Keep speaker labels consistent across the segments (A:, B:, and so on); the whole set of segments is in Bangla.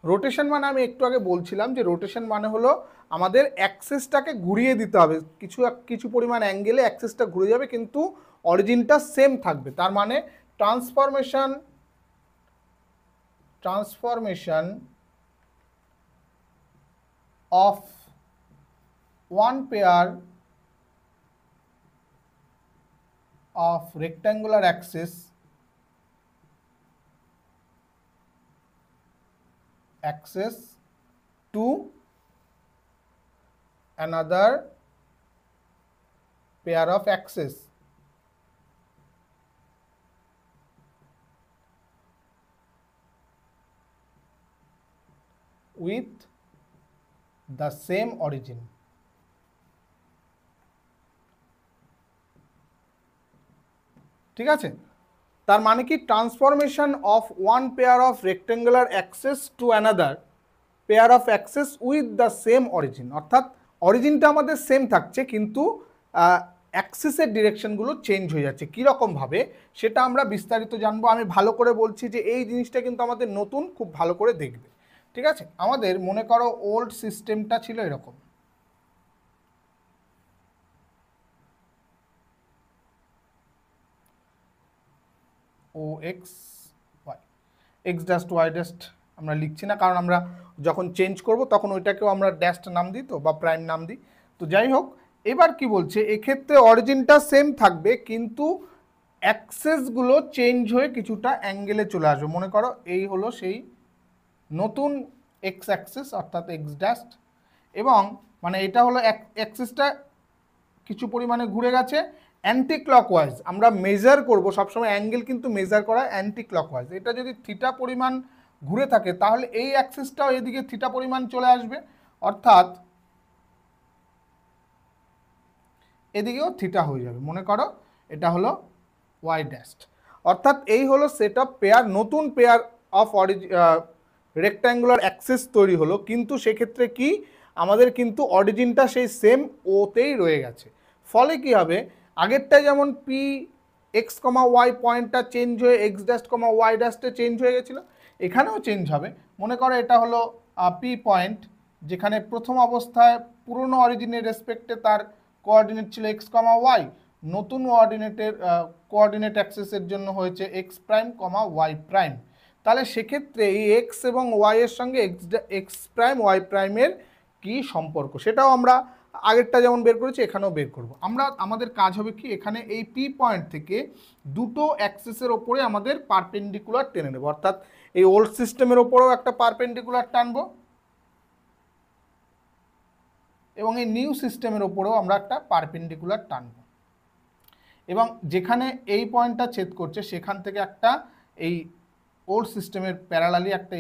A: রোটেশন মানে আমি একটু আগে বলছিলাম যে রোটেশন মানে হলো আমাদের অ্যাক্সেসটাকে ঘুরিয়ে দিতে হবে, কিছু পরিমাণ অ্যাঙ্গেলে অ্যাক্সেসটা ঘুরে যাবে কিন্তু অরিজিনটা সেম থাকবে। তার মানে transformation of one pair of rectangular axis to another pair of axes with the same origin। ঠিক আছে, তার মানে কি transformation of one pair of rectangular access to another pair of access with the same origin, অর্থাৎ অরিজিনটা আমাদের সেম থাকছে কিন্তু অ্যাক্সেসের ডিরেকশনগুলো চেঞ্জ হয়ে যাচ্ছে। কীরকমভাবে সেটা আমরা বিস্তারিত জানবো। আমি ভালো করে বলছি যে এই জিনিসটা কিন্তু আমাদের নতুন, খুব ভালো করে দেখবে। ঠিক আছে, আমাদের মনে করো ওল্ড সিস্টেমটা ছিল এরকম, ও এক্স ওয়াই, এক্স ড্যাস্ট ওয়াই ড্যাস্ট আমরা লিখছি না, কারণ আমরা যখন চেঞ্জ করব তখন ওইটাকেও আমরা ড্যাস্ট নাম দিই তো, বা প্রাইম নাম দিই। তো যাই হোক, এবার কি বলছে, এক্ষেত্রে অরিজিনটা সেম থাকবে কিন্তু অ্যাক্সেসগুলো চেঞ্জ হয়ে কিছুটা অ্যাঙ্গেলে চলে আসবে। মনে করো এই হলো সেই নতুন এক্স অ্যাক্সেস অর্থাৎ এক্স ড্যাস্ট, এবং মানে এটা হলো অ্যাক্সেসটা কিছু পরিমাণে ঘুরে গেছে অ্যান্টি ক্লকওয়াইজ। আমরা মেজার করব সবসময়, অ্যাঙ্গেল কিন্তু মেজার করা অ্যান্টি ক্লকওয়াইজ। এটা যদি থিটা পরিমাণ ঘুরে থাকে তাহলে এই অ্যাক্সিসটাও এদিকে থিটা পরিমাণ চলে আসবে, অর্থাৎ এদিকেও থিটা হয়ে যাবে। মনে করো এটা হলো ওয়াই ড্যাস্ট, অর্থাৎ এই হলো সেট অফ পেয়ার, নতুন পেয়ার অফ রেক্ট্যাঙ্গুলার অ্যাক্সিস তৈরি হলো, কিন্তু সেক্ষেত্রে কি আমাদের কিন্তু অরিজিনটা সেই সেম ওতেই রয়ে গেছে। ফলে কি হবে, আগেরটা যেমন পি এক্স কমা ওয়াই পয়েন্টটা চেঞ্জ হয়ে এক্স ড্যাস্ট কমা ওয়াই ড্যাস্টে চেঞ্জ হয়ে গেছিলো, এখানেও চেঞ্জ হবে। মনে করো এটা হলো পি পয়েন্ট, যেখানে প্রথম অবস্থায় পুরনো অরিজিনের রেসপেক্টে তার কোঅর্ডিনেট ছিল এক্স কমা ওয়াই, নতুন কোঅর্ডিনেট অ্যাক্সেসের জন্য হয়েছে এক্স প্রাইম কমা ওয়াই প্রাইম। তাহলে সেক্ষেত্রে এই এক্স এবং ওয়াই এর সঙ্গে এক্স প্রাইম ওয়াই প্রাইমের কী সম্পর্ক সেটাও আমরা আগেরটা যেমন বের করেছি এখানেও বের করব। আমাদের কাজ হবে কি, এখানে এই পি পয়েন্ট থেকে দুটো অ্যাক্সেসের ওপরে আমাদের পারপেন্ডিকুলার টেনে নেব, অর্থাৎ এই ওল্ড সিস্টেমের ওপরেও একটা পারপেন্ডিকুলার টানবো এবং এই নিউ সিস্টেমের ওপরেও আমরা একটা পারপেন্ডিকুলার টানবো, এবং যেখানে এই পয়েন্টটা ছেদ করছে সেখান থেকে একটা এই ওল্ড সিস্টেমের প্যারালালি একটা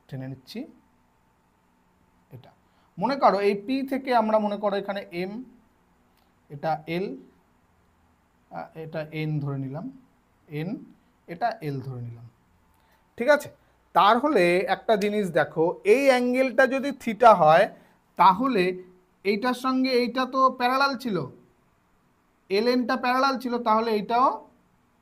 A: টেনে নিচ্ছি। এটা মনে করো এই পি থেকে আমরা মনে করো এখানে এম, এটা এল, এটা এন ধরে নিলাম, এন, এটা এল ধরে নিলাম। ঠিক আছে, তাহলে একটা জিনিস দেখো, এই অ্যাঙ্গেলটা যদি থিটা হয় তাহলে এইটার সঙ্গে এইটা তো প্যারালাল ছিল, এল এনটা প্যারালাল ছিল, তাহলে এইটাও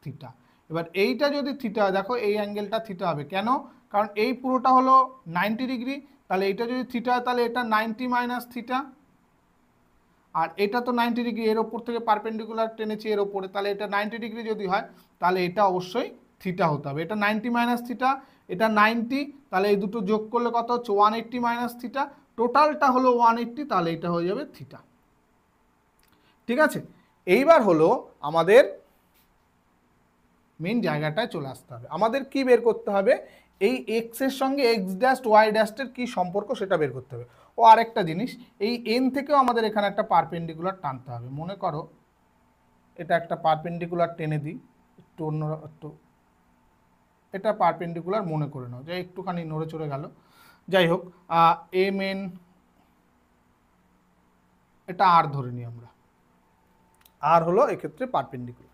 A: থিটা। এবার এইটা যদি থিটা, দেখো এই অ্যাঙ্গেলটা থিটা হবে কেন, কারণ এই পুরোটা হলো 90 ডিগ্রি, তাহলে এটা যদি থিটা হয় তাহলে এটা 90 মাইনাস থিটা, আর এটা তো 90 ডিগ্রি, এর ওপর থেকে পারপেন্ডিকুলার টেনেছি এর ওপরে, তাহলে এটা 90 ডিগ্রি যদি হয় তাহলে এটা অবশ্যই থিটা হতে হবে। এটা 90 মাইনাস থিটা, এটা 90, তাহলে এই দুটো যোগ করলে কত হচ্ছে 180 মাইনাস থিটা, টোটালটা হলো 180, তাহলে এটা হয়ে যাবে থিটা। ঠিক আছে, এইবার হলো আমাদের মেন জায়গাটায় চলে আসতে হবে। আমাদের কি বের করতে হবে, এই এক্স এর সঙ্গে এক্স ড্যাস্ট ওয়াই ড্যাস্টের কি সম্পর্ক সেটা বের করতে হবে। ও আরেকটা জিনিস, এই এন থেকেও আমাদের এখানে একটা পারপেন্ডিকুলার টানতে হবে। মনে করো এটা একটা পারপেন্ডিকুলার টেনে দিই, একটু অন্য একটু, এটা পারপেন্ডিকুলার মনে করে নাও, যে একটুখানি নড়ে চড়ে গেল। যাই হোক, এম এন, এটা আর ধরে নিই আমরা, আর হলো এক্ষেত্রে পারপেন্ডিকুলার।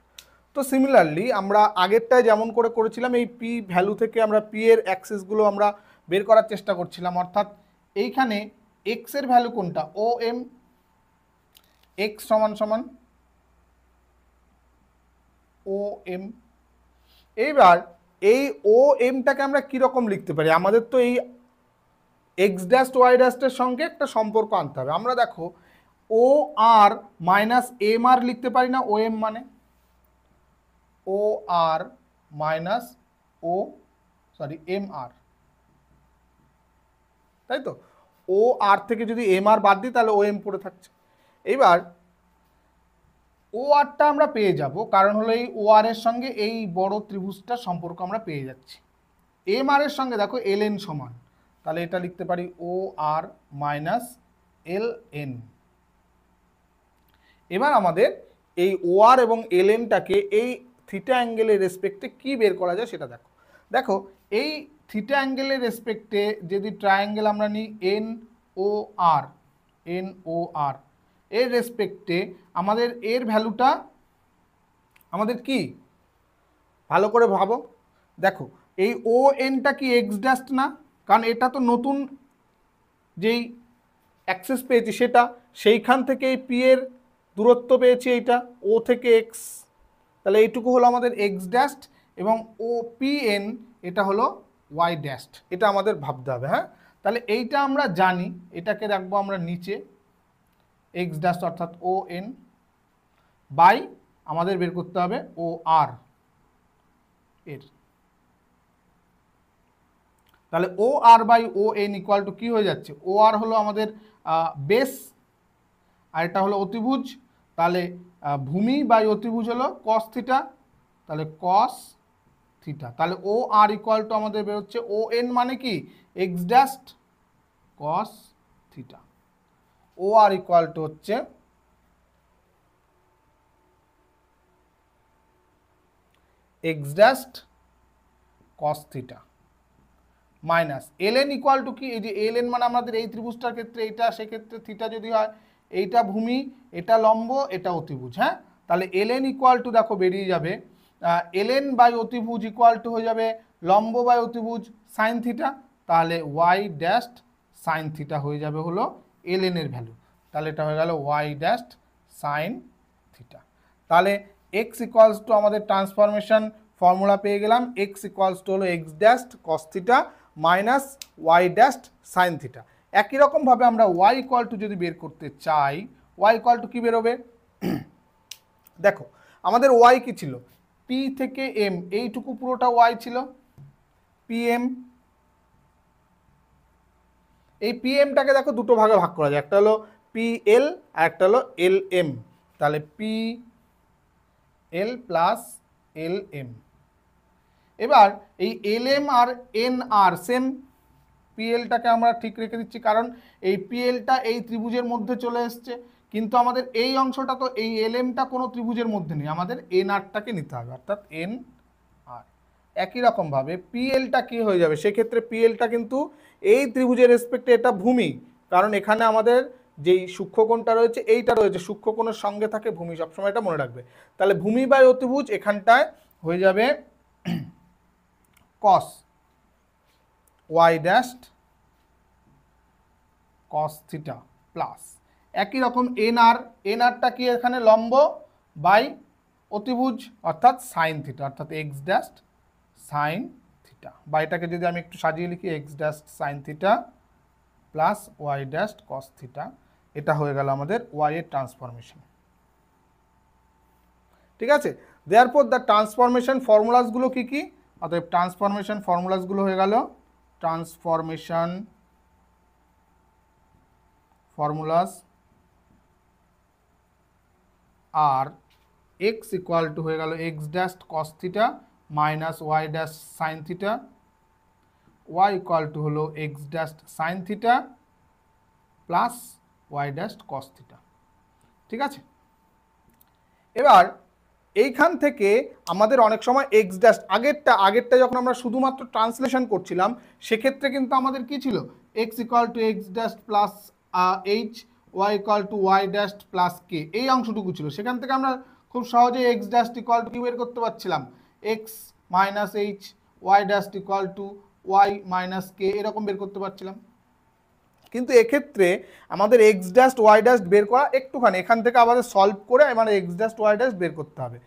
A: তো সিমিলারলি আমরা আগেরটায় যেমন করে করেছিলাম, এই পি ভ্যালু থেকে আমরা পি এর অ্যাক্সেসগুলো আমরা বের করার চেষ্টা করছিলাম, অর্থাৎ এইখানে এক্স এর ভ্যালু কোনটা, ও এম, এক্স সমান সমান ও এম। এইবার এই ও এমটাকে আমরা কীরকম লিখতে পারি? আমাদের তো এই এক্স ড্যাশ ওয়াই ড্যাশের সঙ্গে একটা সম্পর্ক আনতে হবে। আমরা দেখো ও আর মাইনাস এম আর লিখতে পারি না? ও এম মানে ও আর মাইনাস এম আর, তাই তো? ও আর থেকে যদি এম আর বাদ দিই তাহলে ও এম পড়ে থাকছে। এইবার ও আরটা আমরা পেয়ে যাব, কারণ হলো এই ও আর এর সঙ্গে এই বড় ত্রিভুজটার সম্পর্ক আমরা পেয়ে যাচ্ছি। এম আর এর সঙ্গে দেখো এল এন সমান, তাহলে এটা লিখতে পারি ও আর মাইনাস এল এন। এবার আমাদের এই ও আর এবং এল এনটাকে এই থিটা অ্যাঙ্গেলের রেসপেক্টে কি বের করা যায় সেটা দেখো। দেখো এই থিটা অ্যাঙ্গেলের রেসপেক্টে যদি ট্রায়াঙ্গেল আমরা নিই এন ও আর, এর রেসপেক্টে আমাদের এর ভ্যালুটা আমাদের কি, ভালো করে ভাবো। দেখো এই ও এনটা কি এক্স ড্যাশ না? কারণ এটা তো নতুন যেই অ্যাক্সেস পেয়েছি সেটা, সেইখান থেকে এই পি এর দূরত্ব পেয়েছি এইটা ও থেকে এক্স, তাহলে এইটুকু হলো আমাদের এক্স ড্যাশ, এবং ও পি এন এটা হলো ওয়াই ড্যাশ। এটা আমাদের ভাবতে হবে। হ্যাঁ, তাহলে এইটা আমরা জানি, এটাকে রাখবো আমরা নিচে এক্স ড্যাশ অর্থাৎ ও এন বাই আমাদের বের করতে হবে ও আর এর, তাহলে O R by O N equal to কী হয়ে যাচ্ছে? ও আর হলো আমাদের বেস আর এটা হলো অতিভুজ, তাহলে ভূমি বাই অতিভুজ হলো কস থিটা, তাহলে কস থিটা, তাহলে ও আর ইকুয়াল টু আমাদের বেরোচ্ছে ও এন মানে কি x dash cos theta, O R equal to হচ্ছে x dash cos theta minus L N equal to কি, এই যে এল এন মানে আমাদের এই ত্রিভুজটার ক্ষেত্রে এইটা, সেক্ষেত্রে থিটা যদি হয় এইটা ভূমি, এটা লম্ব, এটা অতিভুজ। হ্যাঁ, তাহলে এল এন ইকুয়াল টু দেখো বেরিয়ে যাবে এল এন বাই অতিভুজ ইকুয়াল টু হয়ে যাবে লম্ব বাই অতিভুজ সাইন থিটা, তাহলে ওয়াই ড্যাশ সাইন থিটা হয়ে যাবে হলো এল এন এর ভ্যালু, তাহলে এটা হয়ে গেল ওয়াই ড্যাশ সাইন থিটা। তাহলে এক্স ইকুয়ালস টু আমাদের ট্রান্সফরমেশন ফর্মুলা পেয়ে গেলাম, এক্স ইকুয়ালস টু হলো x dash cos theta minus Y dash sine theta. একই রকমভাবে আমরা ওয়াই ইকুয়াল টু যদি বের করতে চাই, ওয়াই ইকুয়াল টু কী বেরোবে? দেখো আমাদের ওয়াই কি ছিল? পি থেকে এম, এইটুকু পুরোটা ওয়াই ছিল, পি এম। এই পি এমটাকে দেখো দুটো ভাগে ভাগ করা যায়, একটা হলো পি এল আর একটা হলো এল এম, তাহলে P L plus L M. এবার এই এল এম আর এন আর সেম, পিএলটাকে আমরা ঠিক রেখে দিচ্ছি কারণ এই পিএলটা এই ত্রিভুজের মধ্যে চলে এসছে, কিন্তু আমাদের এই অংশটা তো এই এল এমটা কোনো ত্রিভুজের মধ্যে নেই, আমাদের এন আরটাকে নিতে হবে, অর্থাৎ এন আর। একই রকমভাবে পিএলটা কী হয়ে যাবে সেক্ষেত্রে? পিএলটা কিন্তু এই ত্রিভুজের রেসপেক্টে এটা ভূমি, কারণ এখানে আমাদের যেই সূক্ষ্মকোণটা রয়েছে এইটা রয়েছে, সূক্ষ্মকোণের সঙ্গে থাকে ভূমি, সবসময় এটা মনে রাখবে। তাহলে ভূমি বাই অতিভুজ এখানটায় হয়ে যাবে cos Y dash cos theta plus একই রকম এন আরটা কি এখানে লম্ব বাই অতিভুজ অর্থাৎ সাইন থিটা, অর্থাৎ এক্স ড্যাশ সাইন থিটা, বা এটাকে যদি আমি একটু সাজিয়ে লিখি X dash sine theta plus Y dash cos theta, এটা হয়ে গেল আমাদের ওয়াই এর ট্রান্সফরমেশন। ঠিক আছে, দেয়ারপর দ্য ট্রান্সফরমেশন ফর্মুলাসগুলো কি কি? অতএব ট্রান্সফরমেশন ফর্মুলাসগুলো হয়ে গেল ট্রান্সফরমেশন ফর্মুলাস আর এক্স ইকুয়াল টু হয়ে গেল x dash cos theta minus Y dash sine theta, y equal to হলো x dash sine theta plus Y dash cos theta. ঠিক আছে, এবার এইখান থেকে আমাদের অনেক সময় এক্স ড্যাশ আগেরটা যখন আমরা শুধুমাত্র ট্রান্সলেশন করছিলাম সেক্ষেত্রে কিন্তু আমাদের কি ছিল? X equal to x dash plus H, y equal to y dash plus K, এই অংশটুকু ছিল। সেখান থেকে আমরা খুব সহজে এক্স ড্যাশ ইকুয়াল টু কি বের করতে পারছিলাম? X minus H, y dash equal to y minus K, এরকম বের করতে পারছিলাম। কিন্তু এক্ষেত্রে আমাদের এক্স ড্যাশ ওয়াই ড্যাশ বের করা একটুখানি এখান থেকে আমাদের সলভ করে মানে এক্স ড্যাশ ওয়াই ড্যাশ বের করতে হবে,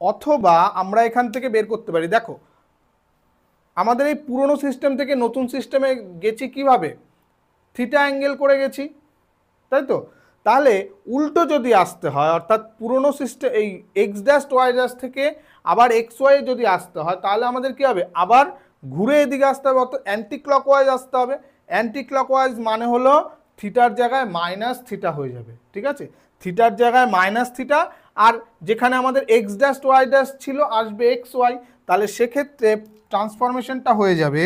A: অথবা আমরা এখান থেকে বের করতে পারি। দেখো আমাদের এই পুরনো সিস্টেম থেকে নতুন সিস্টেমে গেছি কিভাবে, থিটা অ্যাঙ্গেল করে গেছি, তাই তো? তাহলে উল্টো যদি আসতে হয়, অর্থাৎ পুরনো সিস্টেম এই এক্স ড্যাশ ওয়াই ড্যাশ থেকে আবার এক্স ওয়াই যদি আসতে হয়, তাহলে আমাদের কি হবে, আবার ঘুরে এদিকে আসতে হবে, অর্থাৎ অ্যান্টি ক্লকওয়াইজ আসতে হবে। অ্যান্টি ক্লকওয়াইজ মানে হলো থিটার জায়গায় মাইনাস থিটা হয়ে যাবে, ঠিক আছে? থিটার জায়গায় মাইনাস থিটা, আর যেখানে আমাদের এক্স ড্যাশ ওয়াই ড্যাশ ছিল আসবে এক্স ওয়াই। তাহলে সেক্ষেত্রে ট্রান্সফরমেশনটা হয়ে যাবে,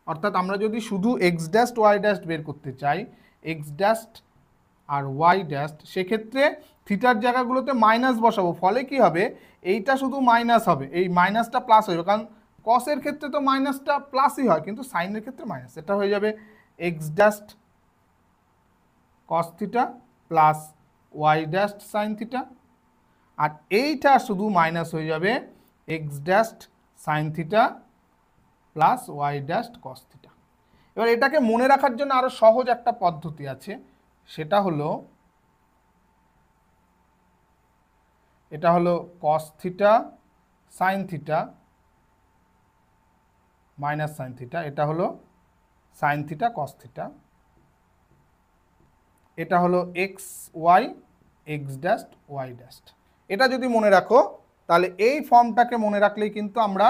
A: অর্থাৎ আমরা যদি শুধু এক্স ড্যাশ ওয়াই ড্যাশ বের করতে চাই, এক্স ড্যাশ আর ওয়াই ড্যাশ, সেক্ষেত্রে থিটার জায়গাগুলোতে মাইনাস বসাবো, ফলে কি হবে, এইটা শুধু মাইনাস হবে, এই মাইনাসটা প্লাস হবে, কারণ কসের ক্ষেত্রে তো মাইনাসটা প্লাসই হয়, কিন্তু সাইনের ক্ষেত্রে মাইনাস। এটা হয়ে যাবে x dash cos theta plus Y dash sine theta, আর এইটা শুধু মাইনাস হয়ে যাবে x dash sine theta plus Y dash cos theta. এবার এটাকে মনে রাখার জন্য আরো সহজ একটা পদ্ধতি আছে, সেটা হলো, এটা হলো cos theta sine theta minus sine theta, এটা হলো সাইন থিটা কস থিটা, এটা হলো X Y X dash Y dash. এটা যদি মনে রাখো, তাহলে এই ফর্মটাকে মনে রাখলেই কিন্তু আমরা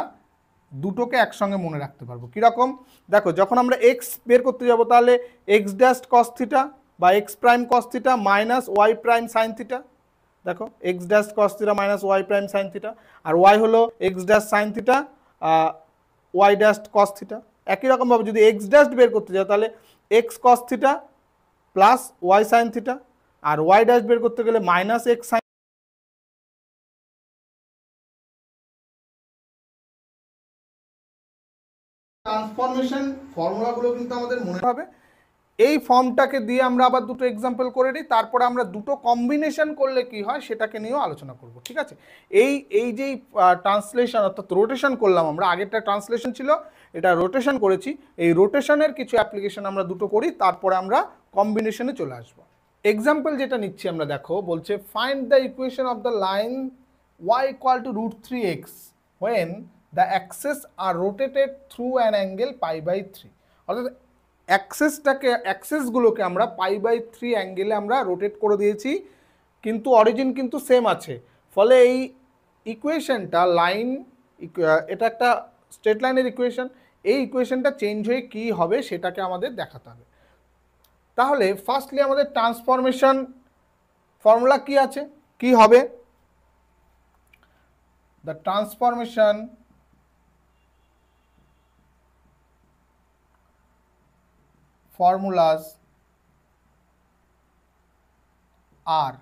A: দুটোকে একসঙ্গে মনে রাখতে পারবো। কীরকম, দেখো, যখন আমরা এক্স বের করতে যাব, তাহলে এক্স ড্যাশ কস থিটা বা x prime cos theta minus y prime sine theta, দেখো x dash cos theta minus y prime sine theta, আর ওয়াই হলো x dash sine theta y dash cos theta. একই রকমভাবে যদি এক্স ড্যাশ বের করতে যাও, তাহলে x cos theta plus y sine theta, আর ওয়াই ড্যাশ বের করতে গেলে মাইনাস এক্স সাইন। ট্রান্সফরমেশন ফর্মুলাগুলো কিন্তু আমাদের মনে হবে। এই ফর্মটাকে দিয়ে আমরা আবার দুটো এক্সাম্পল করে নিই, তারপরে আমরা দুটো কম্বিনেশন করলে কি হয় সেটাকে নিয়েও আলোচনা করব, ঠিক আছে? এই যে ট্রান্সলেশন অর্থাৎ রোটেশন করলাম আমরা, আগেরটা ট্রান্সলেশন ছিল, এটা রোটেশন করেছি, এই রোটেশনের কিছু অ্যাপ্লিকেশন আমরা দুটো করি, তারপরে আমরা কম্বিনেশনে চলে আসবো। এক্সাম্পল যেটা নিচ্ছি আমরা, দেখো, বলছে find the equation of the line y equal to √3x when the axes are rotated through an angle π/3, অর্থাৎ অ্যাক্সেসগুলোকে আমরা π/3 অ্যাঙ্গেলে আমরা রোটেট করে দিয়েছি, কিন্তু অরিজিন কিন্তু সেম আছে, ফলে এই ইকুয়েশনটা লাইন, এটা একটা স্ট্রেট লাইনের ইকুয়েশন, এই ইকুয়েশনটা চেঞ্জ হয়ে কি হবে সেটাকে আমাদের দেখাতে হবে। তাহলে ফার্স্টলি আমাদের ট্রান্সফরমেশন ফর্মুলা কি আছে, কি হবে, the transformation formulas are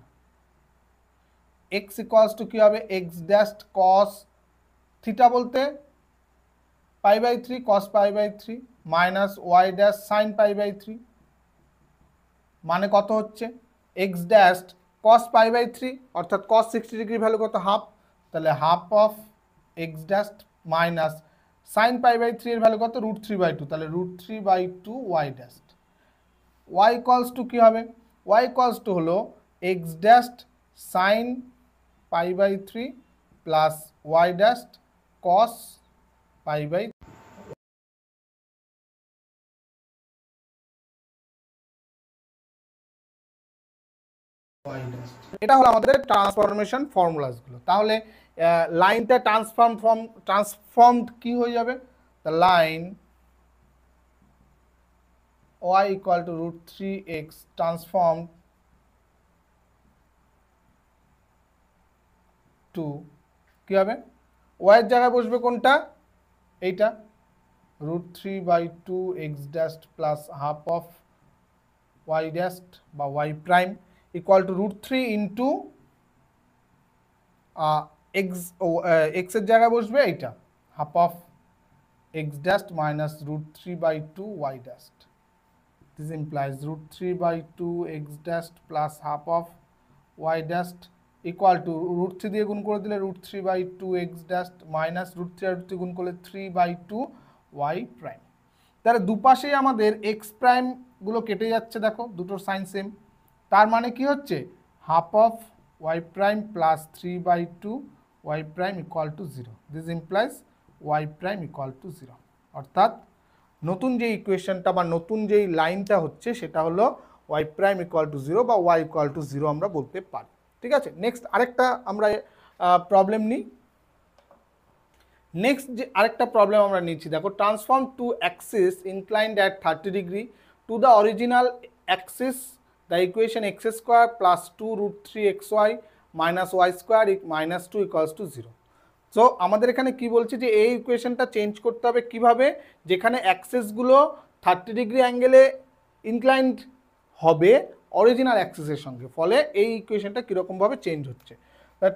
A: x equals to কি হবে, x dash cos থিটা বলতে π/3 cos π/3 minus y dash sin π/3, মানে কত হচ্ছে, x dash cos π/3 অর্থাৎ cos 60 ডিগ্রি ভ্যালু কত, হাফ, তাহলে half of x dash minus sin π/3 এর ভ্যালু কত, √3/2, তাহলে √3/2 y dash। y equals to কি হবে, y ইকুয়ালস টু হলো x dash sin π/3 plus y dash cos π/3। এটা হলো আমাদের ট্রান্সফরমেশন ফর্মুলাসগুলো। তাহলে লাইনটা ট্রান্সফর্মড কি হয়ে যাবে, the line y equal to √3x transformed to কি হবে, y এর জায়গায় বসবে কোনটা, এইটা √3/2 x dash plus half of y dash বা y prime equal to √3 into x এর জায়গায় বসবে এইটা half of x dash minus √3/2 y dash। This implies √3/2 x dash plus half of y dash equal to √3 দিয়ে গুণ করে দিলে √3/2 x dash minus √3 আর √3 গুণ করলে 3/2 y prime। তাহলে দুপাশেই আমাদের x প্রাইম গুলো কেটে যাচ্ছে, দেখো দুটোর সাইন সেম, তার মানে কি হচ্ছে, half of y prime plus 3/2 y prime equal to 0. This implies Y prime equal to 0। অর্থাৎ নতুন যে ইকুয়েশনটা বা নতুন যেই লাইনটা হচ্ছে সেটা হলো ওয়াই প্রাইম ইকুয়াল টু 0 বা ওয়াই ইকুয়াল টু 0 আমরা বলতে পারি। ঠিক আছে, নেক্সট আরেকটা আমরা প্রবলেম নিই। নেক্সট যে আরেকটা প্রবলেম আমরা নিচ্ছি, দেখো transform to axis inclined at 30 degree to the original axis the equation x square plus 2√3xy minus y square minus 2 equals to 0। So আমাদের এখানে কি বলছে যে এই ইকুয়েশনটা চেঞ্জ করতে হবে কিভাবে, যেখানে অ্যাক্সিসগুলো 30 ডিগ্রি অ্যাঙ্গেলে ইনক্লাইন্ড হবে অরিজিনাল অ্যাক্সিসের সঙ্গে, ফলে এই ইকুয়েশনটা কীরকমভাবে চেঞ্জ হচ্ছে। The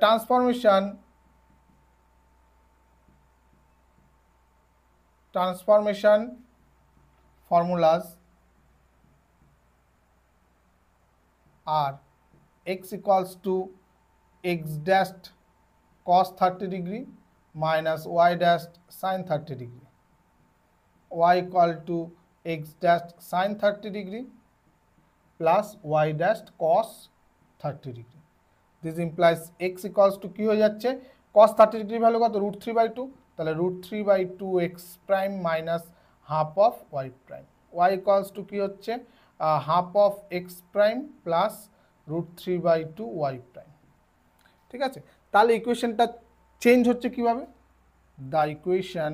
A: transformation formulas are x equals to x dashed cos 30 degree minus y dashed sin 30 degree, y equal to x dashed sin 30 degree plus y dashed cos 30 degree. This implies x equals to কি হয়ে যাচ্ছে, cos 30 degree ভ্যালু কত, √3/2, তাহলে √3/2 x prime minus half of y prime, y equals to কি হচ্ছে half of x prime plus √3/2 y prime। ঠিক আছে, তাহলে ইকুয়েশনটা চেঞ্জ হচ্ছে কিভাবে, the equation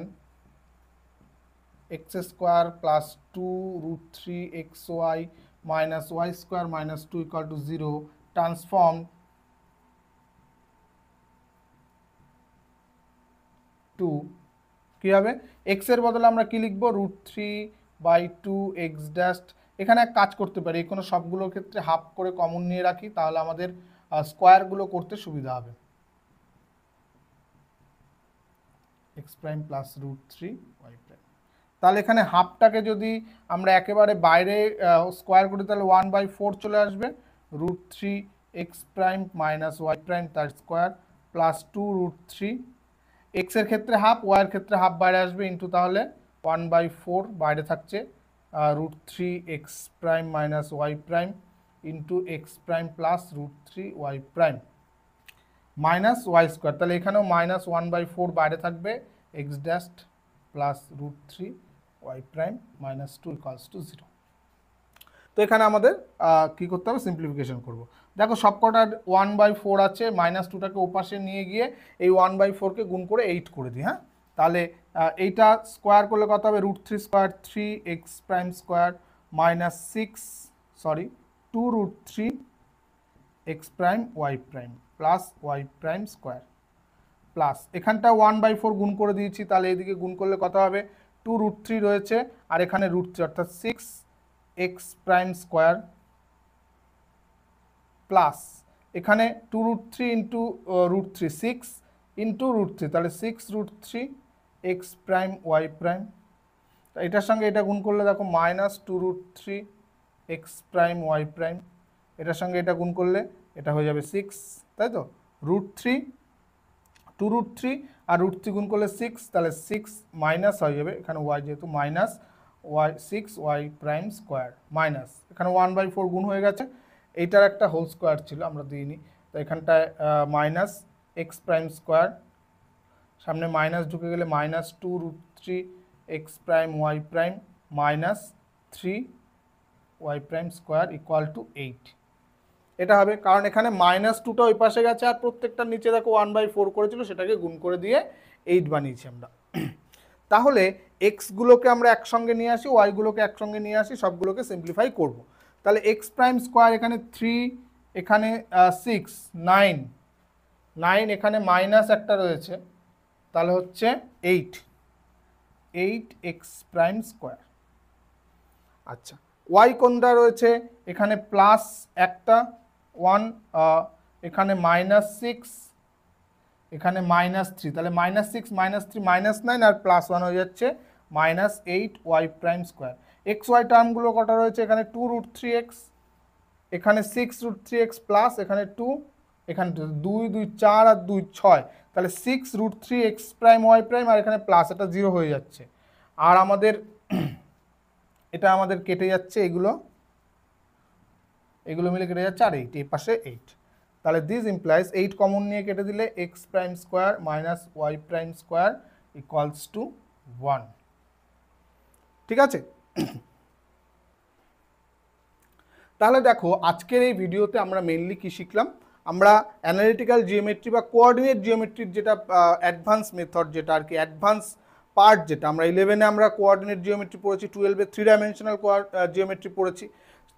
A: x square plus 2√3xy minus y square minus 2 equal to 0 transform to কী হবে, x এর বদলে আমরা কি লিখবো, √3/2 x ড্যাশ। এখানে এক কাজ করতে পারি, কোনো সবগুলোর ক্ষেত্রে হাফ করে কমন নিয়ে রাখি, তাহলে আমাদের স্কোয়ারগুলো করতে সুবিধা হবে। x prime plus √3y prime, তাহলে এখানে হাফটাকে যদি আমরা একেবারে বাইরে স্কোয়ার করি তাহলে 1/4 চলে আসবে, √3x prime minus y prime তার স্কোয়ার প্লাস 2√3, এক্স এর ক্ষেত্রে হাফ, ওয়াই এর ক্ষেত্রে হাফ বাইরে আসবে, ইন্টু তাহলে 1/4 বাইরে থাকছে √3x prime minus y prime into x prime plus √3y prime minus y square, তাহলে এখানেও মাইনাস 1/4 বাইরে থাকবে, x dash plus √3y prime minus 2 equals to 0। তো এখানে আমাদের কি করতে হবে, সিম্পলিফিকেশন করব। দেখো সবকটার 1/4 আছে, -2টাকে ওপাশে নিয়ে গিয়ে এই 1/4কে গুণ করে 8 করে দিই। হ্যাঁ, তাহলে এইটা স্কোয়ার করলে কত হবে, √3 square 3x prime square minus 2√3x prime y prime plus y prime square plus এখানটা 1/4 গুণ করে দিয়েছি, তাহলে এদিকে গুণ করলে কত হবে, 2√3 রয়েছে আর এখানে √3 অর্থাৎ 6x প্রাইম স্কোয়ার প্লাস এখানে 2√3 ইন্টু √3 6 ইন্টু √3, তাহলে 6√3x প্রাইম ওয়াই প্রাইম, এটার সঙ্গে এটা গুণ করলে দেখো minus 2√3x prime y prime, এটার সঙ্গে এটা গুণ করলে এটা হয়ে যাবে 6, তাই তো, √3 আর √3 গুণ করলে 6, তাহলে 6 মাইনাস হয়ে যাবে, এখানে ওয়াই যেহেতু minus y 6y prime square minus এখানে 1/4 গুণ হয়ে গেছে, এইটার একটা হোল স্কোয়ার ছিল আমরা দিইনি, তো এখানটায় মাইনাস এক্স প্রাইম স্কোয়ার, সামনে মাইনাস ঢুকে গেলে minus 2√3x prime y prime minus 3y prime square equal to 8। এটা হবে, কারণ এখানে -2টা ওই পাশে গেছে আর প্রত্যেকটার নিচে দেখো 1/4 করেছিল, সেটাকে গুণ করে দিয়ে 8 বানিয়েছি আমরা। তাহলে এক্সগুলোকে আমরা একসঙ্গে নিয়ে আসি, ওয়াইগুলোকে একসঙ্গে নিয়ে আসি, সবগুলোকে সিম্পলিফাই করব। তাহলে এক্স প্রাইম স্কোয়ার এখানে 3, এখানে 6, 9 এখানে মাইনাস একটা রয়েছে, তাহলে হচ্ছে 8x প্রাইম স্কোয়ার। আচ্ছা, ওয়াই কোনটা রয়েছে, এখানে প্লাস একটা 1, এখানে -6, এখানে -3, তাহলে -6 -3 -9 আর +1 হয়ে যাচ্ছে -8y prime square. X y টার্মগুলো কটা রয়েছে, এখানে 2√3x, এখানে 6√3x প্লাস এখানে 2, এখানে 2 2 4 আর 2 6, তাহলে 6√3x প্রাইম ওয়াই প্রাইম আর এখানে প্লাস, এটা 0 হয়ে যাচ্ছে, আর আমাদের এটা আমাদের কেটে যাচ্ছে, এগুলো মিলে কেটে যাচ্ছে, আর 8 এই পাশে 8, তাহলে দিস ইমপ্লাইজ 8 কমন নিয়ে কেটে দিলে x prime square minus y prime square equals to 1। ঠিক আছে, তাহলে দেখো আজকের এই ভিডিওতে আমরা মেইনলি কি শিখলাম, আমরা অ্যানালিটিক্যাল জিওমেট্রি বা কোঅর্ডিনেট জিওমেট্রির যেটা অ্যাডভান্স মেথড, যেটা আর কি অ্যাডভান্স পার্ট, যেটা আমরা 11-এ আমরা কোঅর্ডিনেট জিওমেট্রি পড়েছি, 12-এ 3 ডাইমেনশনাল জিওমেট্রি পড়েছি,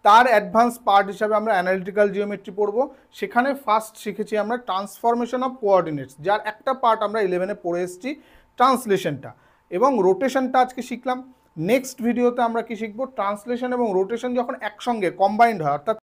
A: তার অ্যাডভান্স পার্ট হিসাবে আমরা অ্যানালিটিক্যাল জিওমেট্রি পড়ব। সেখানে ফার্স্ট শিখেছি আমরা ট্রান্সফরমেশন অফ কোঅর্ডিনেটস, যার একটা পার্ট আমরা 11-এ পড়ে এসেছি, ট্রান্সলেশনটা, এবং রোটেশনটা আজকে শিখলাম। নেক্সট ভিডিওতে আমরা কি শিখবো, ট্রান্সলেশন এবং রোটেশন যখন একসঙ্গে কম্বাইন্ড হয়, অর্থাৎ